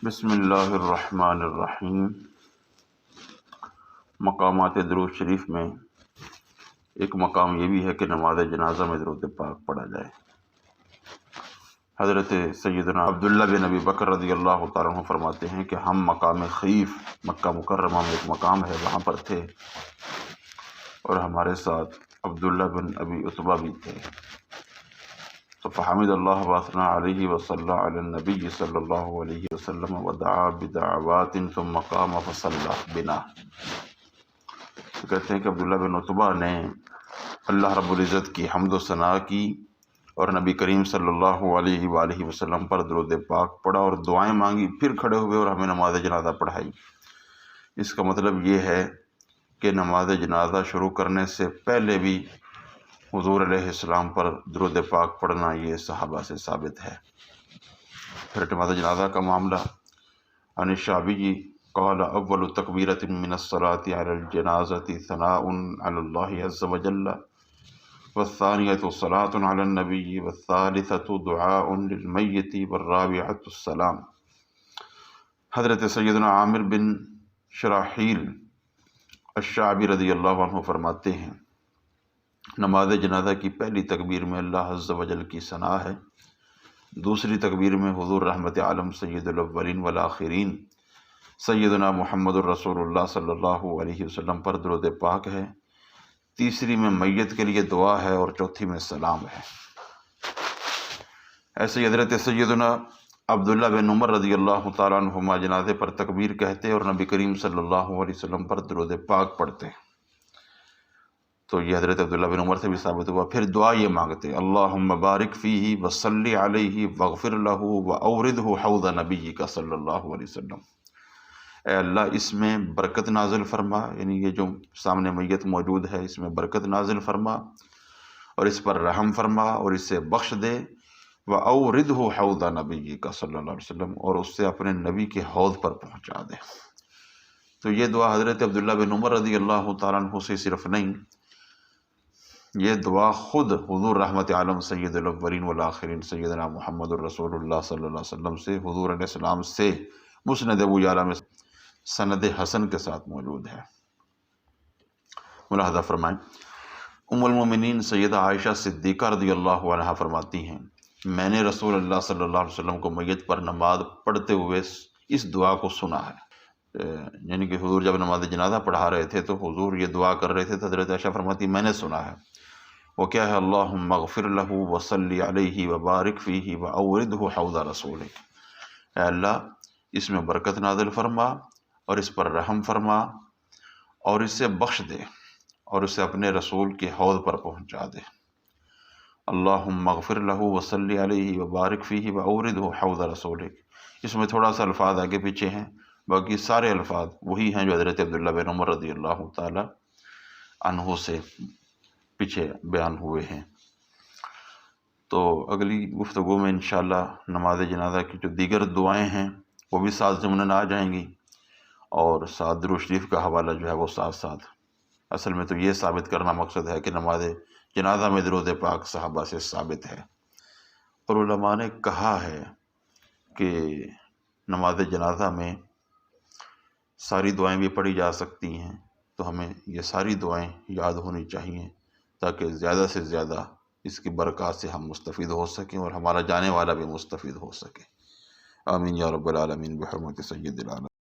بسم اللہ الرحمن الرحیم۔ مقامات درود شریف میں ایک مقام یہ بھی ہے کہ نماز جنازہ میں درود پاک پڑھا جائے۔ حضرت سیدنا عبداللہ بن ابی بکر رضی اللہ تعالیٰ عنہ فرماتے ہیں کہ ہم مقام خیف، مکہ مکرمہ میں ایک مقام ہے، وہاں پر تھے اور ہمارے ساتھ عبداللہ بن ابی عتبہ بھی تھے۔ تو فحمد اللہ واثنى علیہ وصلی علی النبی صلی اللہ علیہ وسلم ودعا بدعوات ثم قام فصلی بنا۔ تو کہتے ہیں کہ عبداللہ بن عتبہ نے اللہ رب العزت کی حمد و ثنا کی اور نبی کریم صلی اللہ علیہ وآلہ وسلم پر درود پاک پڑھا اور دعائیں مانگی، پھر کھڑے ہوئے اور ہمیں نماز جنازہ پڑھائی۔ اس کا مطلب یہ ہے کہ نماز جنازہ شروع کرنے سے پہلے بھی حضور علیہ السلام پر درود پاک پڑھنا یہ صحابہ سے ثابت ہے۔ پھر نماز جنازہ کا معاملہ، عن الشعبی قال اول تکبیرۃ من الصلاۃ علی الجنازۃ ثناء علی اللہ عز وجل والثانیۃ صلاۃ علی النبی والثالثۃ دعاء للمیت والرابعۃ السلام۔ حضرت سیدنا عامر بن شراحیل الشعبی رضی اللہ عنہ فرماتے ہیں، نماز جنازہ کی پہلی تکبیر میں اللہ عز و جل کی ثنا ہے، دوسری تکبیر میں حضور رحمت عالم سید الاولین والآخرین سیدنا محمد الرسول اللہ صلی اللہ علیہ وسلم پر درود پاک ہے، تیسری میں میت کے لیے دعا ہے اور چوتھی میں سلام ہے۔ ایسے حضرت سیدنا عبداللہ بن عمر رضی اللہ تعالیٰ عنہما جنازے پر تکبیر کہتے اور نبی کریم صلی اللہ علیہ وسلم پر درود پاک پڑھتے۔ تو یہ حضرت عبداللہ بن عمر سے بھی ثابت ہوا۔ پھر دعا یہ مانگتے، اللہم بارک فیہ وصلی علیہ واغفر لہ واوردہ حوض نبیک صلی اللہ علیہ وسلم۔ اے اللہ اس میں برکت نازل فرما، یعنی یہ جو سامنے میت موجود ہے اس میں برکت نازل فرما اور اس پر رحم فرما اور اسے بخش دے، واوردہ حوض نبیک صلی اللہ علیہ وسلم، اور اس سے اپنے نبی کے حوض پر پہنچا دے۔ تو یہ دعا حضرت عبداللہ بن عمر رضی اللہ تعالیٰ عنہ سے صرف نہیں، یہ دعا خود حضور رحمت عالم سید الاولین والآخرین سیدنا محمد الرسول اللہ صلی اللہ علیہ وسلم سے، حضور علیہ السلام سے مسند ابو یعلا میں سند حسن کے ساتھ موجود ہے۔ ملاحظہ فرمائیں، ام المومنین سیدہ عائشہ صدیقہ رضی اللہ عنہا فرماتی ہیں، میں نے رسول اللہ صلی اللہ علیہ وسلم کو میت پر نماز پڑھتے ہوئے اس دعا کو سنا ہے۔ یعنی کہ حضور جب نماز جنازہ پڑھا رہے تھے تو حضور یہ دعا کر رہے تھے، تو حضرت عائشہ فرماتی میں نے سنا ہے۔ وہ کیا ہے؟ اللہم اغفر لہ وصلی علیہ وبارک فیہ واوردہ حوض رسولک۔ اے اللہ اس میں برکت نازل فرما اور اس پر رحم فرما اور اسے بخش دے اور اسے اپنے رسول کے حوض پر پہنچا دے۔ اللہم اغفر لہ وصلی علیہ وبارک فیہ واوردہ حوض رسولک۔ اس میں تھوڑا سا الفاظ آگے پیچھے ہیں، باقی سارے الفاظ وہی ہیں جو حضرت عبداللہ بن عمر رضی اللہ تعالی عنہ سے پیچھے بیان ہوئے ہیں۔ تو اگلی گفتگو میں انشاءاللہ نماز جنازہ کی جو دیگر دعائیں ہیں وہ بھی ساتھ ضمن آ جائیں گی، اور ساتھ درود شریف کا حوالہ جو ہے وہ ساتھ ساتھ۔ اصل میں تو یہ ثابت کرنا مقصد ہے کہ نماز جنازہ میں درود پاک صحابہ سے ثابت ہے، اور علماء نے کہا ہے کہ نماز جنازہ میں ساری دعائیں بھی پڑھی جا سکتی ہیں، تو ہمیں یہ ساری دعائیں یاد ہونی چاہیے تاکہ زیادہ سے زیادہ اس کی برکات سے ہم مستفید ہو سکیں اور ہمارا جانے والا بھی مستفید ہو سکے۔ آمین یا رب العالمین بحرمت سید العالمین۔